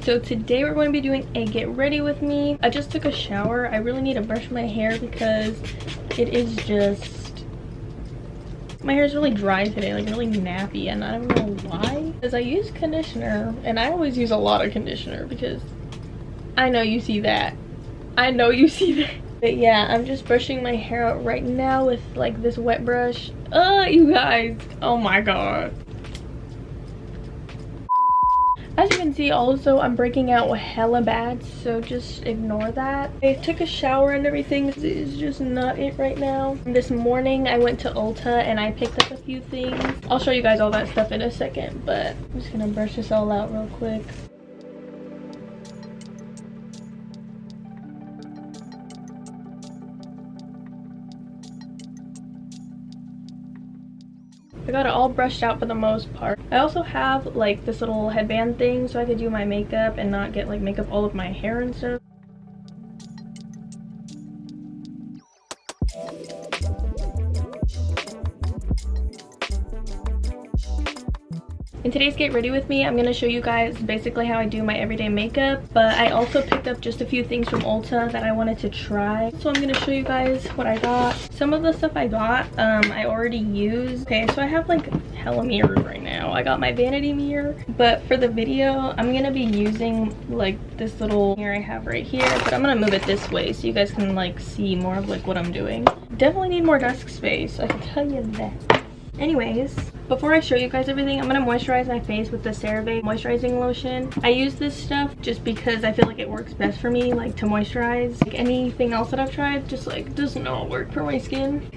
So today we're going to be doing a get ready with me. I just took a shower. I really need to brush my hair because it is just, my hair is really dry today, like really nappy, and I don't know why. Because I use conditioner, and I always use a lot of conditioner because I know you see that. I know you see that. But yeah, I'm just brushing my hair out right now with like this wet brush. You guys, oh my god. As you can see, also I'm breaking out hella bad, so just ignore that. I took a shower and everything. This is just not it right now. This morning I went to Ulta and I picked up a few things. I'll show you guys all that stuff in a second, but I'm just gonna brush this all out real quick. I got it all brushed out for the most part. I also have like this little headband thing so I could do my makeup and not get like makeup all over my hair and stuff. In today's Get Ready With Me, I'm going to show you guys basically how I do my everyday makeup, but I also picked up just a few things from Ulta that I wanted to try. So I'm going to show you guys what I got. Some of the stuff I got, I already used. Okay, so I have like hella mirrors right now. I got my vanity mirror, but for the video, I'm going to be using like this little mirror I have right here, but I'm going to move it this way so you guys can like see more of like what I'm doing. Definitely need more desk space, I can tell you that. Anyways, before I show you guys everything, I'm going to moisturize my face with the CeraVe moisturizing lotion. I use this stuff just because I feel like it works best for me, like to moisturize. Like anything else that I've tried just like does not work for my skin.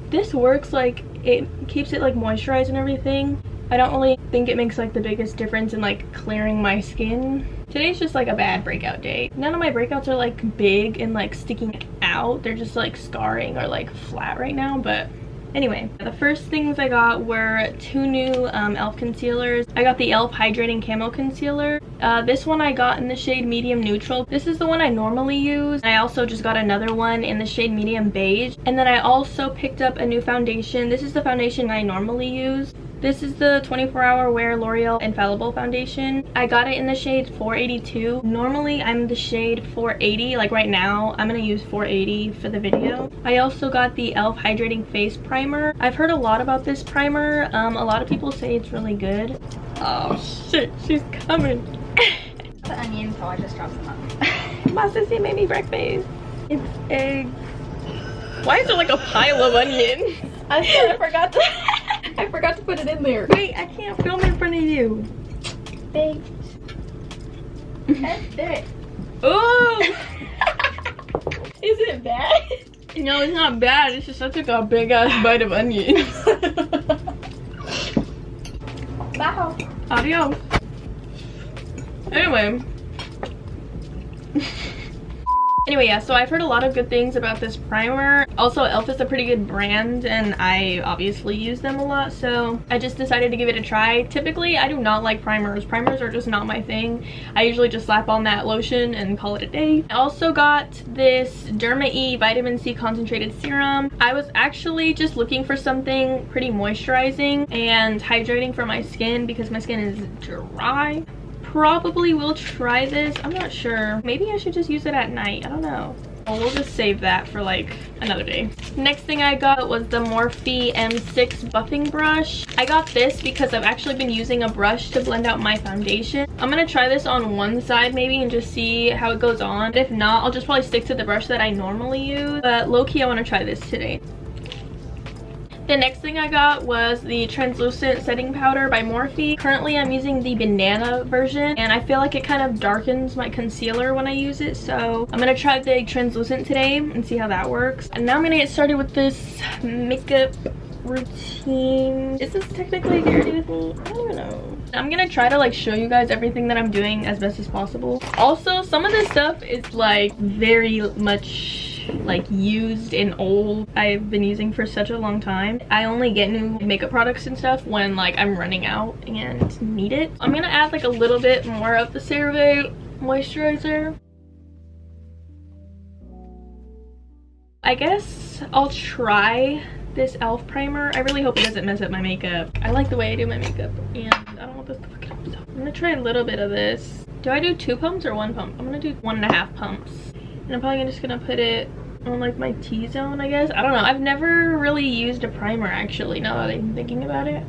This works, like it keeps it like moisturized and everything. I don't really think it makes like the biggest difference in like clearing my skin. Today's just like a bad breakout day. None of my breakouts are like big and like sticking out. They're just like scarring or like flat right now, but anyway, the first things I got were two new e.l.f. concealers. I got the e.l.f. Hydrating Camo Concealer. This one I got in the shade Medium Neutral. This is the one I normally use. I also just got another one in the shade Medium Beige. And then I also picked up a new foundation. This is the foundation I normally use. This is the 24-Hour Wear L'Oreal Infallible Foundation. I got it in the shade 482. Normally, I'm the shade 480. Like right now, I'm going to use 480 for the video. I also got the e.l.f. Hydrating Face Primer. I've heard a lot about this primer. A lot of people say it's really good. Oh shit, she's coming. The onion, so I just dropped them up. My sissy made me breakfast. It's eggs. Why is there like a pile of onion? I forgot to I forgot to put it in there. Wait, I can't film in front of you. Baked. That's it. Oh! Is it bad? No, it's not bad. It's just such like a big ass bite of onion. Wow. Adios. Anyway, yeah, so I've heard a lot of good things about this primer. Also, e.l.f. is a pretty good brand, and I obviously use them a lot, so I just decided to give it a try. Typically, I do not like primers. Primers are just not my thing. I usually just slap on that lotion and call it a day. I also got this Derma E Vitamin C Concentrated Serum. I was actually just looking for something pretty moisturizing and hydrating for my skin because my skin is dry. Probably will try this. I'm not sure. Maybe I should just use it at night. I don't know. Well, we'll just save that for like another day. Next thing I got was the Morphe M6 buffing brush. I got this because I've actually been using a brush to blend out my foundation. I'm gonna try this on one side maybe and just see how it goes on. If not, I'll just probably stick to the brush that I normally use. But low-key, I want to try this today. The next thing I got was the translucent setting powder by Morphe. Currently I'm using the banana version and I feel like it kind of darkens my concealer when I use it, so I'm gonna try the translucent today and see how that works. And now I'm gonna get started with this makeup routine. Is this technically Get Ready With Me? I don't even know. I'm gonna try to like show you guys everything that I'm doing as best as possible. Also, some of this stuff is like very much like used and old. I've been using for such a long time. I only get new makeup products and stuff when like I'm running out and need it. I'm gonna add like a little bit more of the CeraVe moisturizer. I guess I'll try this e.l.f. primer. I really hope it doesn't mess up my makeup. I like the way I do my makeup and I don't want this to fuck it up, so I'm gonna try a little bit of this. Do I do 2 pumps or 1 pump? I'm gonna do 1.5 pumps. And I'm probably just gonna put it on like my T-zone, I guess. I don't know. I've never really used a primer actually, now that I'm thinking about it.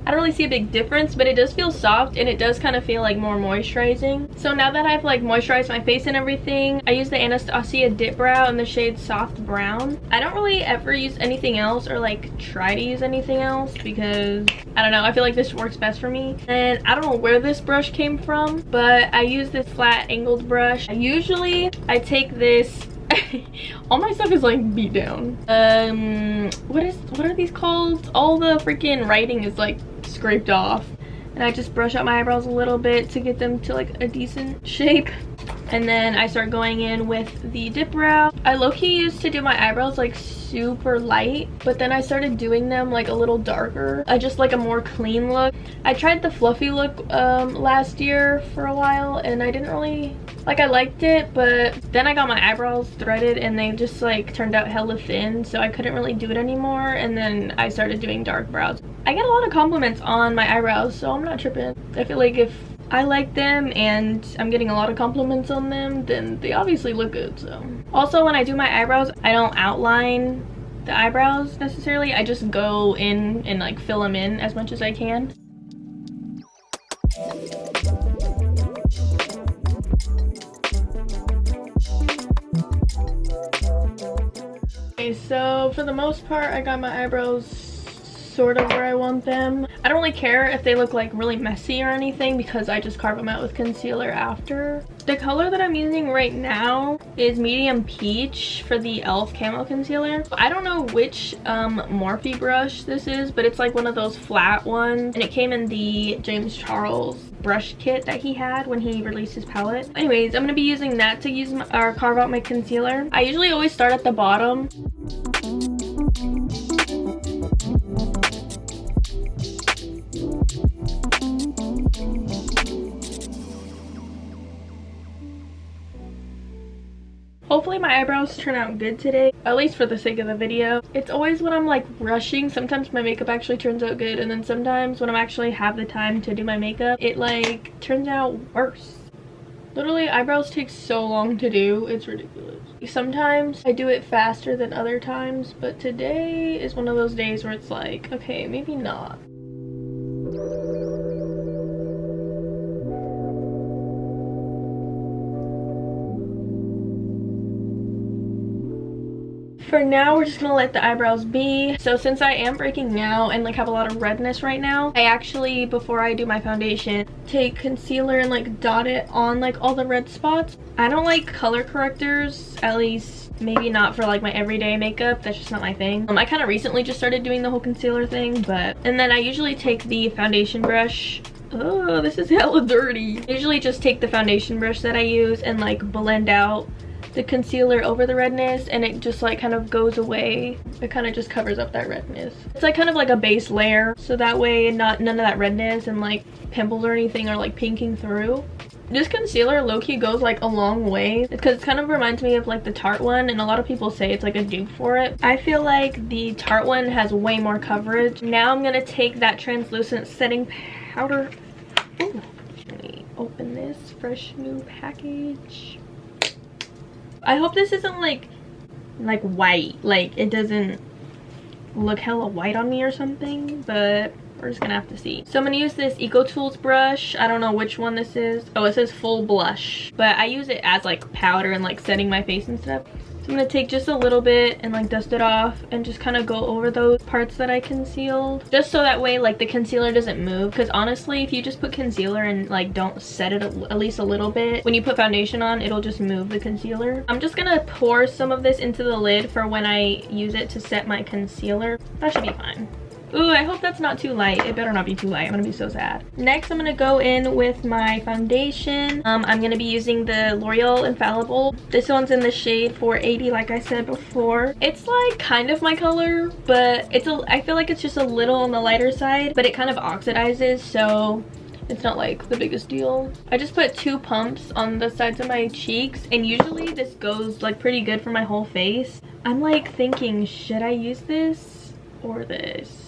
I don't really see a big difference, but it does feel soft and it does kind of feel like more moisturizing. So now that I've like moisturized my face and everything, I use the Adasia Dip Brow in the shade Soft Brown. I don't really ever use anything else or like try to use anything else because I don't know, I feel like this works best for me. And I don't know where this brush came from, but I use this flat angled brush. I take this all my stuff is like beat down. What are these called? All the freaking writing is like scraped off, and I just brush out my eyebrows a little bit to get them to like a decent shape. And then I start going in with the dip brow. I low-key used to do my eyebrows like super light, but then I started doing them like a little darker. I just like a more clean look. I tried the fluffy look last year for a while, and I didn't really like, I liked it, but then I got my eyebrows threaded and they just like turned out hella thin, so I couldn't really do it anymore. And then I started doing dark brows. I get a lot of compliments on my eyebrows, so I'm not tripping. I feel like if I like them and I'm getting a lot of compliments on them, then they obviously look good. So also, when I do my eyebrows, I don't outline the eyebrows necessarily. I just go in and like fill them in as much as I can. Okay, so for the most part, I got my eyebrows sort of where I want them. I don't really care if they look like really messy or anything because I just carve them out with concealer after. The color that I'm using right now is medium peach for the e.l.f. camo concealer. I don't know which Morphe brush this is, but it's like one of those flat ones, and it came in the James Charles brush kit that he had when he released his palette. Anyways, I'm gonna be using that to use or carve out my concealer. I usually always start at the bottom. Hopefully my eyebrows turn out good today, at least for the sake of the video. It's always when I'm like rushing, sometimes my makeup actually turns out good, and then sometimes when I actually have the time to do my makeup, it like turns out worse. Literally, eyebrows take so long to do, it's ridiculous. Sometimes I do it faster than other times, but today is one of those days where it's like, okay, maybe not. For now, we're just gonna let the eyebrows be. So since I am breaking out and like have a lot of redness right now, I actually, before I do my foundation, take concealer and like dot it on like all the red spots. I don't like color correctors, at least maybe not for like my everyday makeup. That's just not my thing. I kind of recently just started doing the whole concealer thing, and then I usually take the foundation brush. Oh, this is hella dirty. I usually just take the foundation brush that I use and like blend out the concealer over the redness, and it just like kind of goes away. It kind of just covers up that redness. It's like kind of like a base layer, so that way none of that redness and like pimples or anything are like pinking through. This concealer low-key goes like a long way because it kind of reminds me of like the Tarte one, and a lot of people say it's like a dupe for it. I feel like the Tarte one has way more coverage. Now I'm gonna take that translucent setting powder. Ooh. Let me open this fresh new package. I hope this isn't like white, like it doesn't look hella white on me or something, but we're just gonna have to see. So I'm gonna use this Eco Tools brush. I don't know which one this is. Oh, it says full blush, but I use it as like powder and like setting my face and stuff. So I'm gonna take just a little bit and like dust it off and just kind of go over those parts that I concealed, just so that way like the concealer doesn't move. Because honestly, if you just put concealer and like don't set it at least a little bit, when you put foundation on, it'll just move the concealer. I'm just gonna pour some of this into the lid for when I use it to set my concealer. That should be fine. Ooh, I hope that's not too light. It better not be too light. I'm gonna be so sad. Next, I'm gonna go in with my foundation. I'm gonna be using the L'Oreal Infallible. This one's in the shade 480, like I said before. It's like kind of my color, but I feel like it's just a little on the lighter side, but it kind of oxidizes, so it's not like the biggest deal. I just put 2 pumps on the sides of my cheeks, and usually this goes like pretty good for my whole face. I'm like thinking, should I use this or this?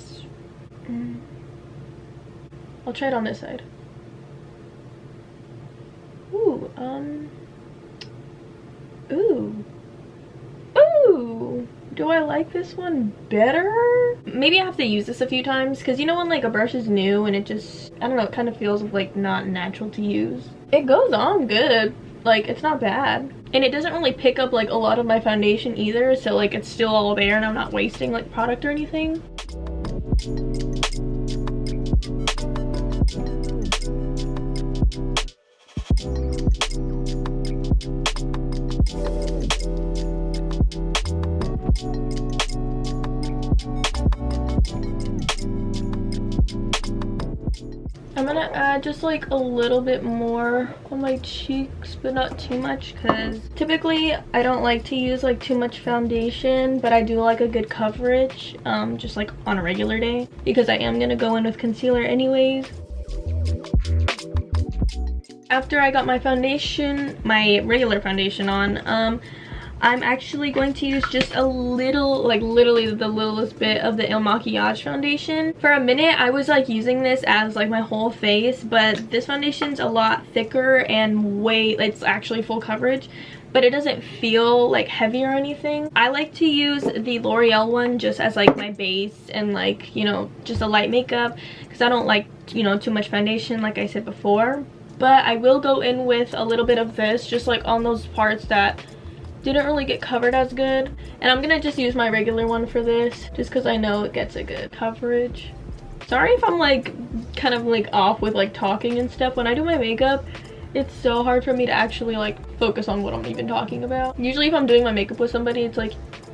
I'll try it on this side. Ooh. Ooh. Do I like this one better? Maybe I have to use this a few times because you know when like a brush is new and it just, I don't know, it kind of feels like not natural to use. It goes on good. Like, it's not bad. And it doesn't really pick up like a lot of my foundation either, so like it's still all there and I'm not wasting like product or anything. I'm gonna add just like a little bit more on my cheeks, but not too much, because typically I don't like to use like too much foundation, but I do like a good coverage, just like on a regular day, because I am gonna go in with concealer anyways. After I got my foundation, my regular foundation on, I'm actually going to use just a little, like literally the littlest bit of the Il Makiage foundation. For a minute, I was like using this as like my whole face, but this foundation's a lot thicker and it's actually full coverage, but it doesn't feel like heavy or anything. I like to use the L'Oreal one just as like my base and like, you know, just a light makeup, because I don't like, you know, too much foundation like I said before. But I will go in with a little bit of this just like on those parts that didn't really get covered as good, and I'm gonna just use my regular one for this just because I know it gets a good coverage. Sorry if I'm like kind of like off with like talking and stuff. When I do my makeup, it's so hard for me to actually like focus on what I'm even talking about. Usually if I'm doing my makeup with somebody, it's like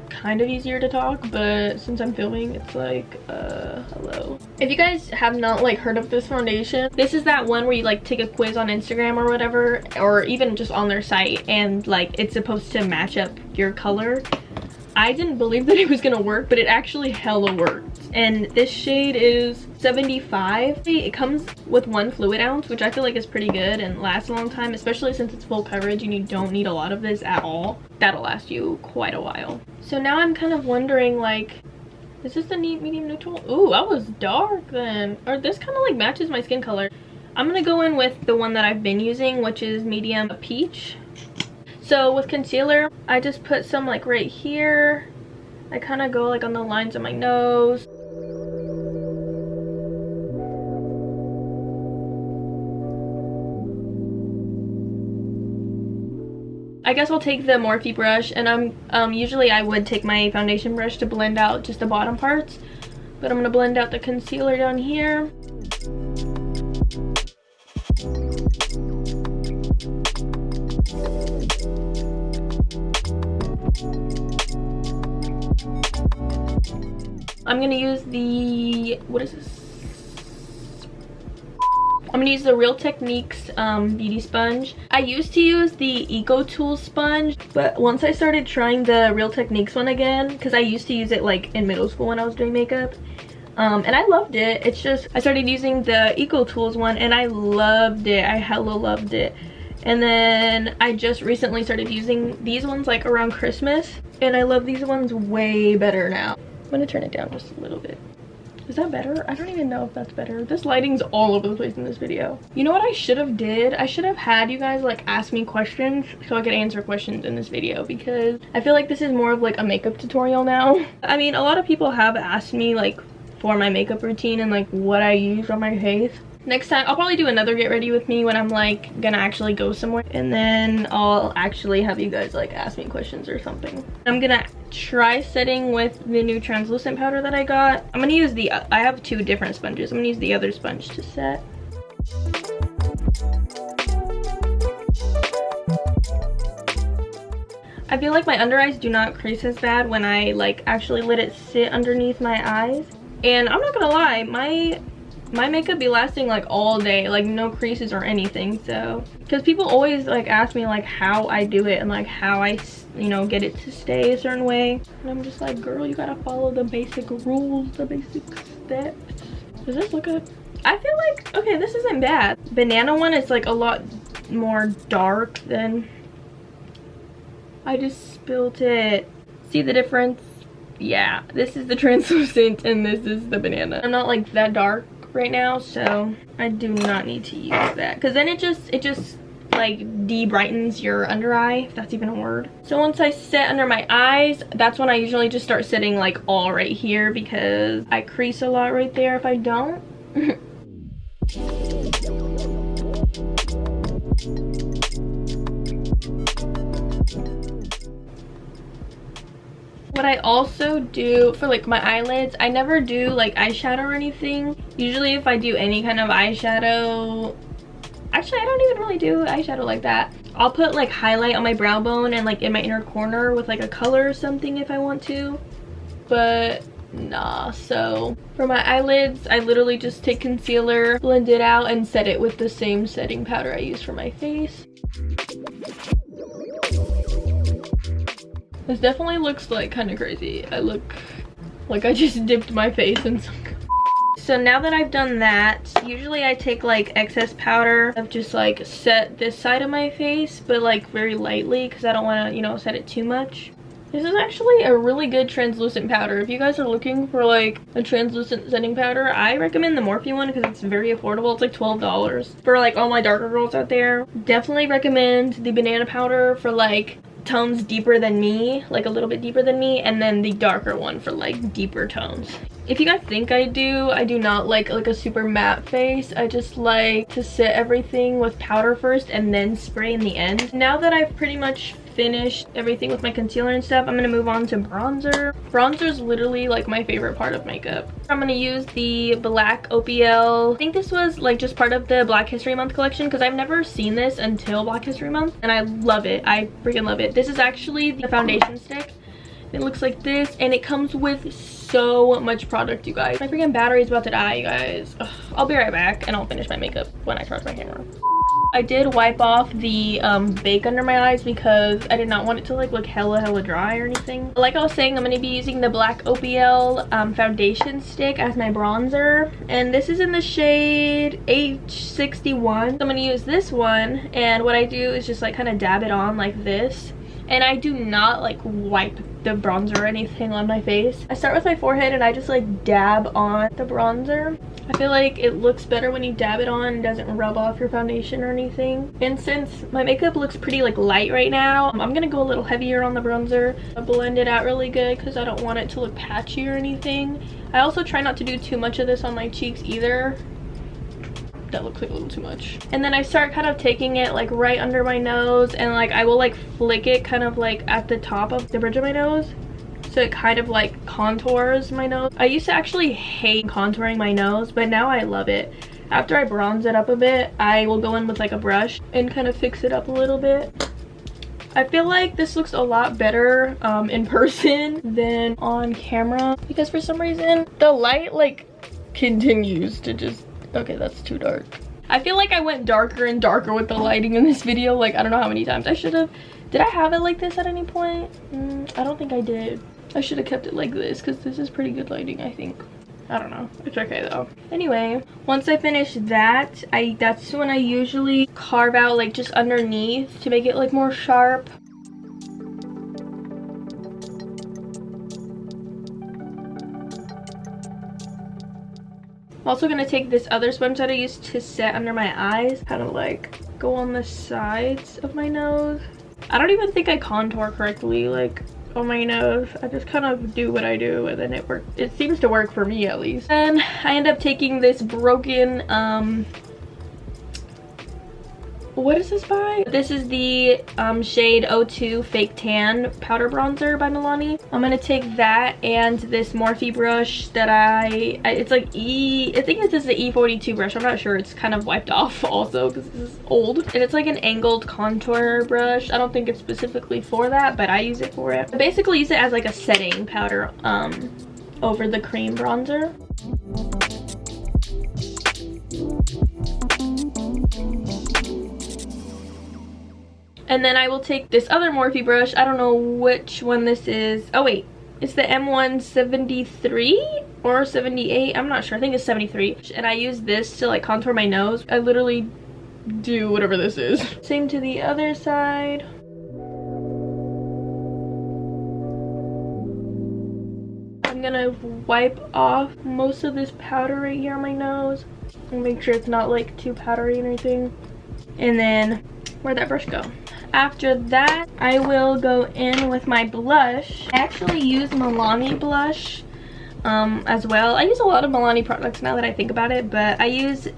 kind of easier to talk, but since I'm filming, it's like hello. If you guys have not like heard of this foundation, this is that one where you like take a quiz on Instagram or whatever, or even just on their site, and like it's supposed to match up your color. I didn't believe that it was gonna work, but it actually hella worked. And this shade is 75. It comes with 1 fluid ounce, which I feel like is pretty good and lasts a long time, especially since it's full coverage and you don't need a lot of this at all. That'll last you quite a while. So now I'm kind of wondering, like, is this the medium neutral? Ooh, I was dark then. Or this kind of like matches my skin color. I'm gonna go in with the one that I've been using, which is medium peach. So with concealer, I just put some like right here. I kind of go like on the lines of my nose. I guess I'll take the Morphe brush, and usually I would take my foundation brush to blend out just the bottom parts, but I'm gonna blend out the concealer down here. I'm gonna use the, what is this? I'm gonna use the Real Techniques beauty sponge. I used to use the Eco Tools sponge, but once I started trying the Real Techniques one again, because I used to use it like in middle school when I was doing makeup, and I loved it. It's just I started using the Eco Tools one and I loved it. I hella loved it. And then I just recently started using these ones like around Christmas, and I love these ones way better now. I'm gonna turn it down just a little bit. Is that better? I don't even know if that's better. This lighting's all over the place in this video. You know what I should have did? I should have had you guys like ask me questions so I could answer questions in this video, because I feel like this is more of like a makeup tutorial now. I mean, a lot of people have asked me like for my makeup routine and like what I use on my face. Next time I'll probably do another get ready with me when I'm like gonna actually go somewhere, and then I'll actually have you guys like ask me questions or something. I'm gonna try setting with the new translucent powder that I got. I'm gonna use the I have 2 different sponges. I'm gonna use the other sponge to set. I feel like my under eyes do not crease as bad when I like actually let it sit underneath my eyes, and I'm not gonna lie, my makeup be lasting like all day, like no creases or anything. So because people always like ask me like how I do it and like how I, you know, get it to stay a certain way, and I'm just like, girl, you gotta follow the basic rules, the basic steps. Does this look good? I feel like, okay, this isn't bad. Banana one is like a lot more dark than, I just spilled it. See the difference? Yeah, this is the translucent and this is the banana. I'm not like that dark right now, so I do not need to use that, because then it just like de-brightens your under eye, if that's even a word. So once I set under my eyes, that's when I usually just start setting like all right here, because I crease a lot right there if I don't. What I also do for like my eyelids, I never do like eyeshadow or anything. Usually if I do any kind of eyeshadow, actually I don't even really do eyeshadow like that. I'll put like highlight on my brow bone and like in my inner corner with like a color or something if I want to, but nah. So for my eyelids, I literally just take concealer, blend it out, and set it with the same setting powder I use for my face. This definitely looks like kind of crazy. I look like I just dipped my face in some. So now that I've done that, usually I take like excess powder. I've just like set this side of my face, but like very lightly because I don't want to, you know, set it too much. This is actually a really good translucent powder. If you guys are looking for like a translucent setting powder, I recommend the Morphe one because it's very affordable. It's like $12. For like all my darker girls out there, definitely recommend the banana powder for like tones deeper than me, like a little bit deeper than me, and then the darker one for like deeper tones. If you guys think I do not like a super matte face. I just like to set everything with powder first and then spray in the end. Now that I've pretty much finished everything with my concealer and stuff, I'm gonna move on to bronzer. Bronzer is literally like my favorite part of makeup. I'm gonna use the black OPL. I think this was like just part of the Black History Month collection because I've never seen this until Black History Month, and I love it. I freaking love it. This is actually the foundation stick. It looks like this, and it comes with so much product, you guys. My freaking battery is about to die, you guys. Ugh. I'll be right back and I'll finish my makeup when I charge my camera. I did wipe off the bake under my eyes because I did not want it to like look hella dry or anything. Like I was saying, I'm going to be using the black OPL foundation stick as my bronzer, and this is in the shade H61. So I'm going to use this one, and what I do is just like kind of dab it on like this, and I do not like wipe the bronzer or anything on my face. I start with my forehead and I just like dab on the bronzer. I feel like it looks better when you dab it on and doesn't rub off your foundation or anything. And since my makeup looks pretty like light right now, I'm gonna go a little heavier on the bronzer. I blend it out really good because I don't want it to look patchy or anything. I also try not to do too much of this on my cheeks either. That looks like a little too much. And then I start kind of taking it like right under my nose, and like I will like flick it kind of like at the top of the bridge of my nose, so it kind of like contours my nose. I used to actually hate contouring my nose, but now I love it. After I bronze it up a bit, I will go in with like a brush and kind of fix it up a little bit. I feel like this looks a lot better in person than on camera, because for some reason the light like continues to just, okay, that's too dark. I feel like I went darker and darker with the lighting in this video. Like, I don't know how many times I should have. Did I have it like this at any point? I don't think I did. I should have kept it like this because this is pretty good lighting, I think. I don't know. It's okay though. Anyway, once I finish that, that's when I usually carve out like just underneath to make it like more sharp. I'm also gonna take this other sponge that I used to set under my eyes, kind of like go on the sides of my nose. I don't even think I contour correctly like on my nose. I just kind of do what I do, and then it works. It seems to work for me at least. And I end up taking this broken what is this by? This is the shade 02 Fake Tan Powder Bronzer by Milani. I'm gonna take that and this Morphe brush that it's like I think this is the E42 brush. I'm not sure. It's kind of wiped off also because this is old. And it's like an angled contour brush. I don't think it's specifically for that, but I use it for it. I basically use it as like a setting powder over the cream bronzer. And then I will take this other Morphe brush. I don't know which one this is. Oh wait, it's the M173 or 78. I'm not sure. I think it's 73. And I use this to like contour my nose. I literally do whatever this is. Same to the other side. I'm gonna wipe off most of this powder right here on my nose and make sure it's not like too powdery or anything. And then Where'd that brush go? After that, I will go in with my blush. I actually use Milani blush as well. I use a lot of Milani products now that I think about it, but I use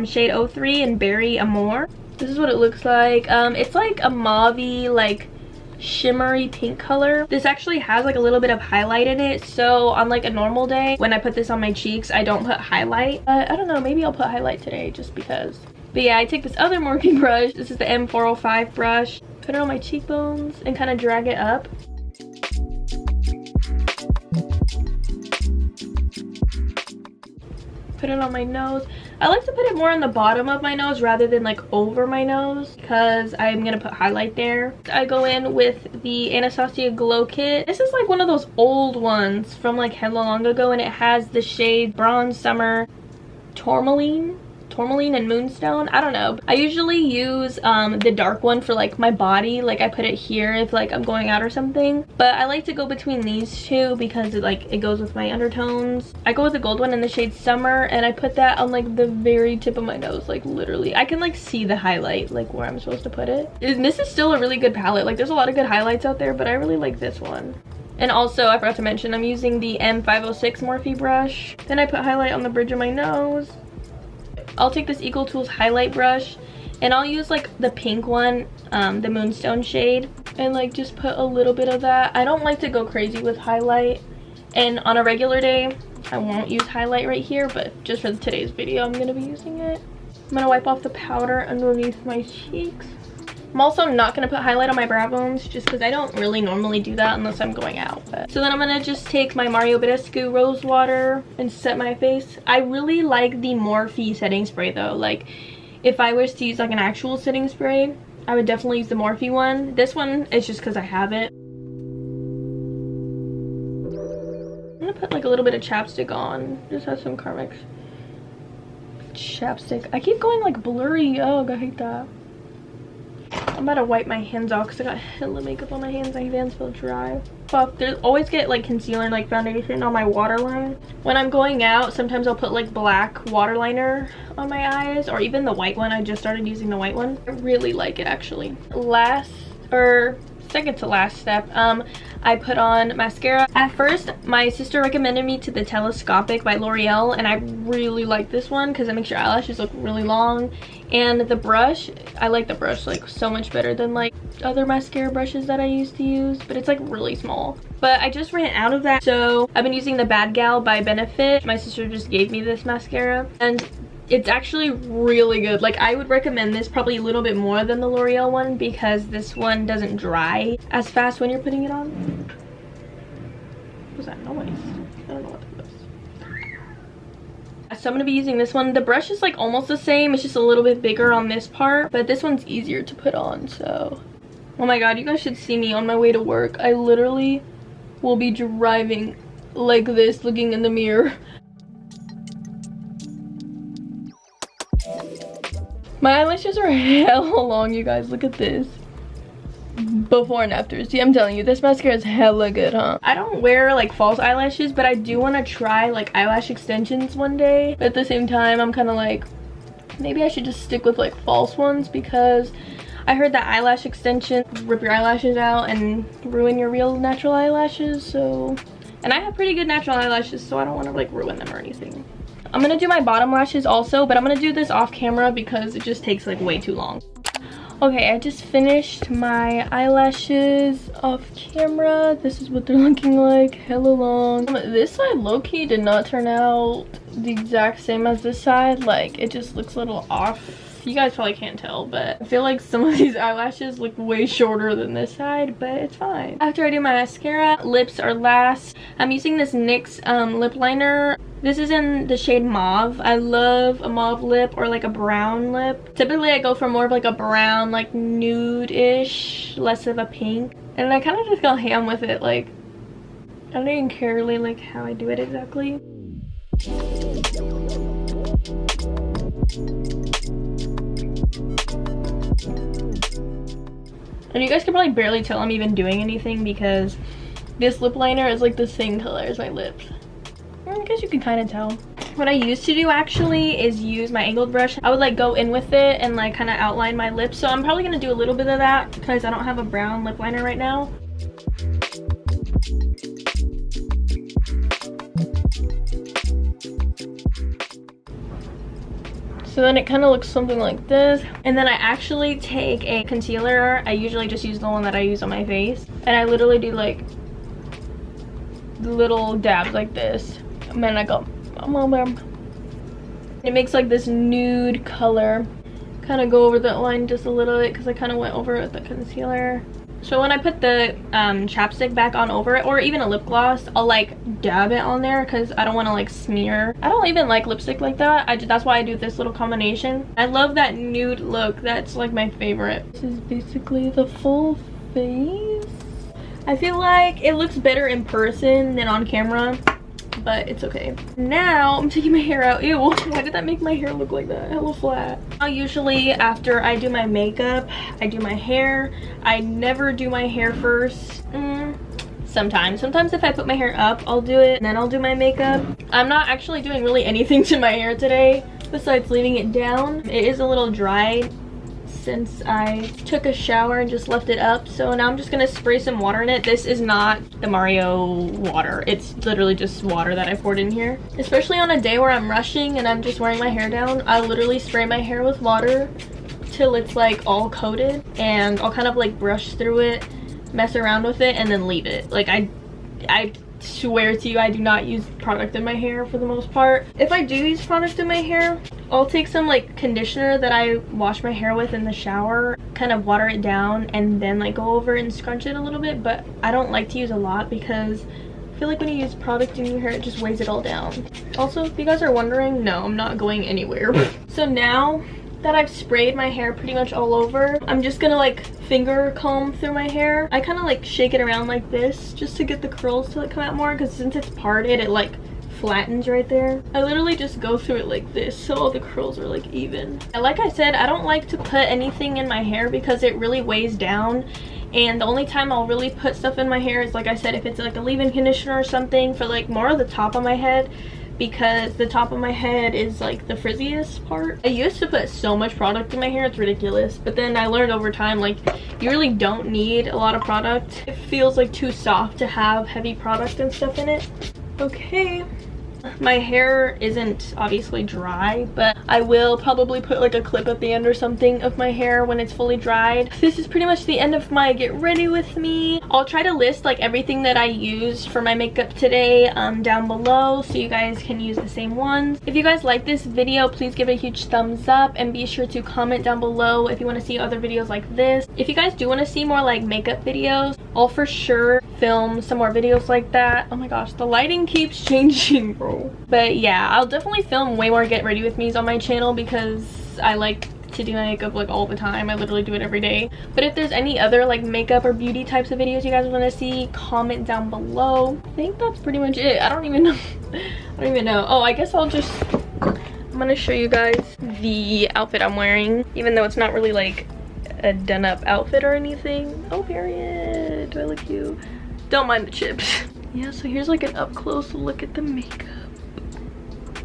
shade 03 in Berry Amore. This is what it looks like. It's like a mauvey, like shimmery pink color. This actually has like a little bit of highlight in it, so on like a normal day when I put this on my cheeks, I don't put highlight. I don't know, maybe I'll put highlight today just because. But yeah, I take this other Morphe brush. This is the M405 brush. Put it on my cheekbones and kind of drag it up. Put it on my nose. I like to put it more on the bottom of my nose rather than like over my nose because I'm gonna put highlight there. I go in with the Anastasia Glow Kit. This is like one of those old ones from like hella long ago, and it has the shade Bronze Summer Tourmaline and Moonstone. I don't know. I usually use the dark one for like my body. Like I put it here if like I'm going out or something. But I like to go between these two because it goes with my undertones. I go with the gold one in the shade Summer, and I put that on like the very tip of my nose. Like literally, I can like see the highlight, like where I'm supposed to put it. And this is still a really good palette. Like there's a lot of good highlights out there, but I really like this one. And also, I forgot to mention, I'm using the M506 Morphe brush. Then I put highlight on the bridge of my nose. I'll take this Equal Tools highlight brush, and I'll use like the pink one, the Moonstone shade, and like just put a little bit of that. I don't like to go crazy with highlight, and on a regular day I won't use highlight right here, but just for today's video I'm gonna be using it. I'm gonna wipe off the powder underneath my cheeks. I'm also not going to put highlight on my brow bones just because I don't really normally do that unless I'm going out. So then I'm going to just take my Mario Badescu Rose Water and set my face. I really like the Morphe setting spray though. Like if I was to use like an actual setting spray, I would definitely use the Morphe one. This one is just because I have it. I'm going to put like a little bit of chapstick on. Just have some Carmex chapstick. I keep going like blurry. Oh, I hate that. I'm about to wipe my hands off because I got hella makeup on my hands. My hands feel dry. But there's always get like concealer and like foundation on my waterline. When I'm going out, sometimes I'll put like black waterliner on my eyes, or even the white one. I just started using the white one. I really like it actually. Second to last step, I put on mascara. At first, my sister recommended me to the Telescopic by L'Oreal, and I really like this one because it makes your eyelashes look really long. And the brush, I like the brush like so much better than like other mascara brushes that I used to use, but it's like really small. But I just ran out of that, so I've been using the Bad Gal by Benefit. My sister just gave me this mascara, and it's actually really good. Like I would recommend this probably a little bit more than the L'Oreal one because this one doesn't dry as fast when you're putting it on. What was that noise? I don't know what that was. So I'm gonna be using this one. The brush is like almost the same, it's just a little bit bigger on this part, but this one's easier to put on. So oh my god, you guys should see me on my way to work. I literally will be driving like this, looking in the mirror. My eyelashes are hella long, you guys. Look at this. Before and after. See, I'm telling you, this mascara is hella good, huh? I don't wear like false eyelashes, but I do want to try like eyelash extensions one day. But at the same time, I'm kind of like, maybe I should just stick with like false ones, because I heard that eyelash extensions rip your eyelashes out and ruin your real natural eyelashes. So, and I have pretty good natural eyelashes, so I don't want to like ruin them or anything. I'm gonna do my bottom lashes also, but I'm gonna do this off camera because it just takes like way too long. Okay, I just finished my eyelashes off camera. This is what they're looking like, hella long. This side low-key did not turn out the exact same as this side. Like it just looks a little off. You guys probably can't tell, but I feel like some of these eyelashes look way shorter than this side, but it's fine. After I do my mascara, lips are last. I'm using this NYX lip liner. This is in the shade Mauve. I love a mauve lip or like a brown lip. Typically I go for more of like a brown, like nude-ish, less of a pink. And I kind of just go ham with it. Like, I don't even care really like how I do it exactly. And you guys can probably barely tell I'm even doing anything because this lip liner is like the same color as my lips. I guess you can kind of tell. what I used to do actually is use my angled brush. I would like go in with it and like kind of outline my lips. So I'm probably gonna do a little bit of that because I don't have a brown lip liner right now. So then it kind of looks something like this. And then I actually take a concealer. I usually just use the one that I use on my face. And I literally do like little dabs like this. And then I go, it makes like this nude color. Kind of go over that line just a little bit because I kind of went over it with the concealer. So when I put the chapstick back on over it, or even a lip gloss, I'll like dab it on there because I don't want to like smear. I don't even like lipstick like that. That's why I do this little combination. I love that nude look. That's like my favorite. This is basically the full face. I feel like it looks better in person than on camera, but it's okay. Now I'm taking my hair out. Ew, why did that make my hair look like that? Hella flat. Now usually after I do my makeup, I do my hair. I never do my hair first. Sometimes if I put my hair up, I'll do it and then I'll do my makeup. I'm not actually doing really anything to my hair today besides leaving it down. It is a little dry since I took a shower and just left it up. So now I'm just gonna spray some water in it. This is not the Mario water. It's literally just water that I poured in here. Especially on a day where I'm rushing and I'm just wearing my hair down, I literally spray my hair with water till it's like all coated, and I'll kind of like brush through it, mess around with it, and then leave it. Like I swear to you, I do not use product in my hair for the most part. If I do use product in my hair, I'll take some like conditioner that I wash my hair with in the shower, kind of water it down, and then like go over and scrunch it a little bit. But I don't like to use a lot because I feel like when you use product in your hair, it just weighs it all down. Also, if you guys are wondering, no, I'm not going anywhere. So now that I've sprayed my hair pretty much all over, I'm just gonna like finger comb through my hair. I kind of like shake it around like this just to get the curls to like come out more, because since it's parted, it like flattens right there. I literally just go through it like this so all the curls are like even. And like I said, I don't like to put anything in my hair because it really weighs down, and the only time I'll really put stuff in my hair is, like I said, if it's like a leave-in conditioner or something for like more of the top of my head, because the top of my head is like the frizziest part. I used to put so much product in my hair, it's ridiculous, but then I learned over time like you really don't need a lot of product. It feels like too soft to have heavy product and stuff in it. Okay, my hair isn't obviously dry, but I will probably put like a clip at the end or something of my hair when it's fully dried. This is pretty much the end of my get ready with me. I'll try to list like everything that I used for my makeup today down below so you guys can use the same ones. If you guys like this video, please give it a huge thumbs up and be sure to comment down below if you want to see other videos like this. If you guys do want to see more like makeup videos, I'll for sure film some more videos like that. Oh my gosh, the lighting keeps changing, bro. But yeah, I'll definitely film way more get ready with me's on my channel because I like to do my makeup like all the time. I literally do it every day. But if there's any other like makeup or beauty types of videos you guys want to see, comment down below. I think that's pretty much it. I don't even know. I don't even know. Oh, I guess I'm gonna show you guys the outfit I'm wearing, even though it's not really like a done up outfit or anything. Oh, period. Do I look cute? Don't mind the chips. Yeah, so here's like an up close look at the makeup.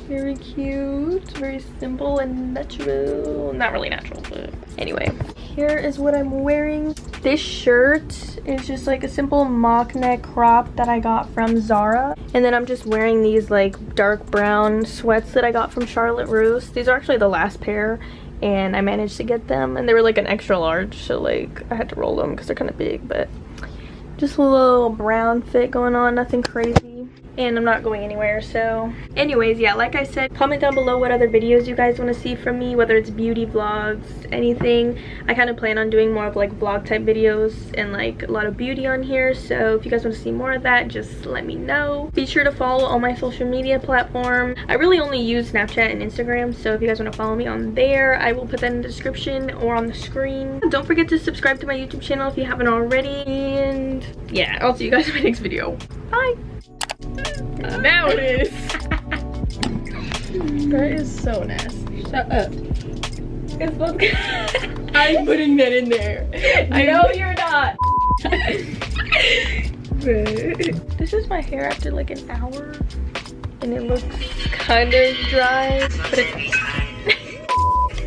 Very cute, very simple and natural. Not really natural, but anyway. Here is what I'm wearing. This shirt is just like a simple mock neck crop that I got from Zara. And then I'm just wearing these like dark brown sweats that I got from Charlotte Russe. These are actually the last pair, and I managed to get them. And they were like an extra large, so like I had to roll them because they're kind of big, but just a little brown fit going on, nothing crazy. And I'm not going anywhere, so anyways, yeah, like I said, comment down below what other videos you guys want to see from me, whether it's beauty vlogs, anything. I kind of plan on doing more of like vlog type videos and like a lot of beauty on here, so if you guys want to see more of that, just let me know. Be sure to follow all my social media platforms. I really only use Snapchat and Instagram, so if you guys want to follow me on there, I will put that in the description or on the screen. Don't forget to subscribe to my YouTube channel if you haven't already, and yeah, I'll see you guys in my next video. Bye! Now it is. That is so nasty. Shut up. It's both. I'm putting that in there. I know you're not. This is my hair after like an hour. and it looks kind of dry, but it's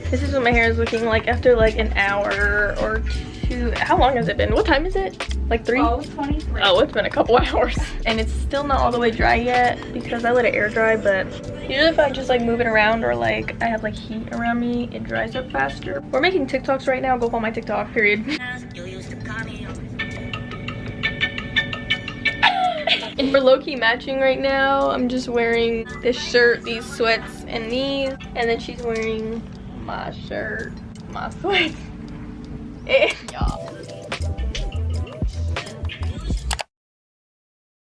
this is what my hair is looking like after like an hour or two. How long has it been? What time is it? Like 3? 12:23. Oh, it's been a couple hours. And it's still not all the way dry yet because I let it air dry, but usually if I just like move it around or like I have like heat around me, it dries up faster. We're making TikToks right now. Go follow my TikTok, period. And we're low-key matching right now. I'm just wearing this shirt, these sweats, and these. And then she's wearing my shirt, my sweats. Y'all.